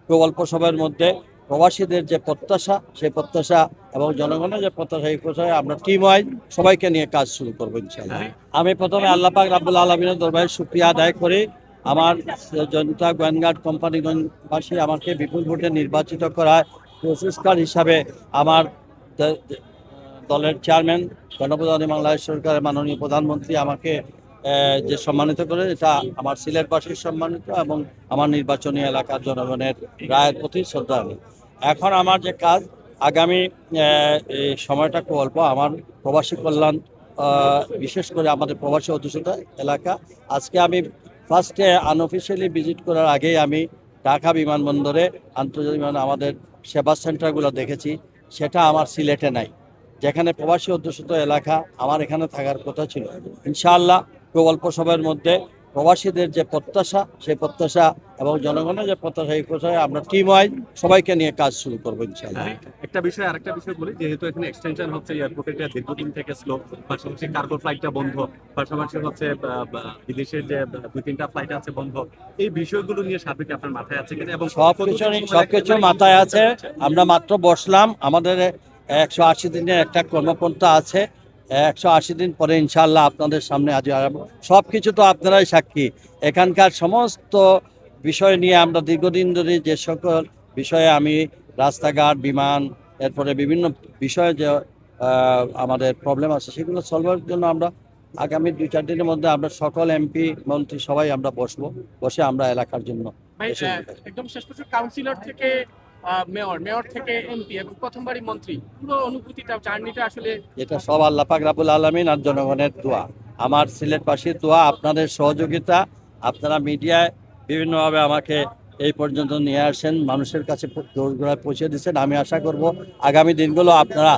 খুব অল্প সময়ের মধ্যে প্রবাসীদের যে প্রত্যাশা সেই প্রত্যাশা এবং জনগণের যে প্রত্যাশা এই প্রত্যাশায় আমরা টিম ওয়াইজ সবাইকে নিয়ে কাজ শুরু করবো ইনশাআল্লাহ। আমি প্রথমে আল্লাহ পাক রাব্বুল আলামিনের দরবারে শুকরিয়া আদায় করি। আমার জনতা গোয়েন্দাট কোম্পানিগঞ্জবাসী আমাকে বিপুল ভোটে নির্বাচিত করায় পুরস্কার হিসাবে আমার দলের চেয়ারম্যান গণপ্রজাতন্ত্রী বাংলাদেশ সরকারের মাননীয় প্রধানমন্ত্রী আমাকে যে সম্মানিত করে, এটা আমার সিলেটবাসীর সম্মানিত এবং আমার নির্বাচনী এলাকার জনগণের রায়ের প্রতি শ্রদ্ধাঞ্জলি। এখন আমার যে কাজ আগামী এই সময়টা খুব অল্প, আমার প্রবাসী কল্যাণ বিশেষ করে আমাদের প্রবাসী অধ্যুষিত এলাকা, আজকে আমি ফার্স্টে আনঅফিসিয়ালি ভিজিট করার আগেই আমি ঢাকা বিমানবন্দরে আন্তর্জাতিক আমাদের সেবা সেন্টারগুলো দেখেছি, সেটা আমার সিলেটে নাই। যেখানে প্রবাসী অধ্যুষিত এলাকা আমার এখানে থাকার কথা ছিল। ইনশাআল্লাহ খুব অল্প সময়ের মধ্যে প্রবাসীদের যে প্রত্যাশা সেই প্রত্যাশা এবং জনগণের যে প্রত্যাশা এই প্রত্যাশায় আমরা টিম ওয়াইজ সবাইকে নিয়ে কাজ শুরু করবো ইনশাআল্লাহ। একটা বিষয় আরেকটা বিষয় বলি, যেহেতু এখানে এক্সটেনশন হচ্ছে, এয়ারপোর্টে দীর্ঘদিন থেকে স্লো, পাশাপাশি কার্গো ফ্লাইটটা বন্ধ, পাশাপাশি হচ্ছে বিদেশের যে 2-3টা ফ্লাইট আছে বন্ধ, এই বিষয়গুলো নিয়ে সার্বিক আপনার মাথায় আছে কিনা? এবং সবকিছু মাথায় আছে। আমরা মাত্র বসলাম, আমাদের 180 দিনের একটা কর্মপন্থা আছে। 180 দিন পরে ইনশাআল্লাহ আপনাদের সামনে হাজির হব। সব কিছু তো আপনারাই সাক্ষী। এখানকার সমস্ত বিষয় নিয়ে আমরা দীর্ঘদিন ধরে যে সকল বিষয়ে আমি রাস্তাঘাট, বিমান, এরপরে বিভিন্ন বিষয়ে যে আমাদের প্রবলেম আছে সেগুলো সলভের জন্য আমরা আগামী 2-4 দিনের মধ্যে আমরা সকল এমপি মন্ত্রী সবাই আমরা বসে আমরা এলাকার জন্য একদম শেষ পর্যন্ত কাউন্সিলর থেকে মেয়র থেকে এমপি এবং প্রথমবারই মন্ত্রী, পুরো অনুভূতিটা, জার্নিটা আসলে এটা সব আল্লাহ পাক রাব্বুল আলামিন আর জনগণের দোয়া, আমার সিলেটবাসীর দোয়া, আপনাদের সহযোগিতা। আপনারা মিডিয়ায় বিভিন্নভাবে আমাকে এই পর্যন্ত নিয়ে আসেন, মানুষের কাছে দোরগোড়ায় পৌঁছে দিচ্ছেন। আমি আশা করব আগামী দিনগুলো আপনারা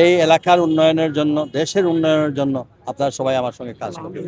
এই এলাকার উন্নয়নের জন্য, দেশের উন্নয়নের জন্য আপনারা সবাই আমার সঙ্গে কাজ করবেন।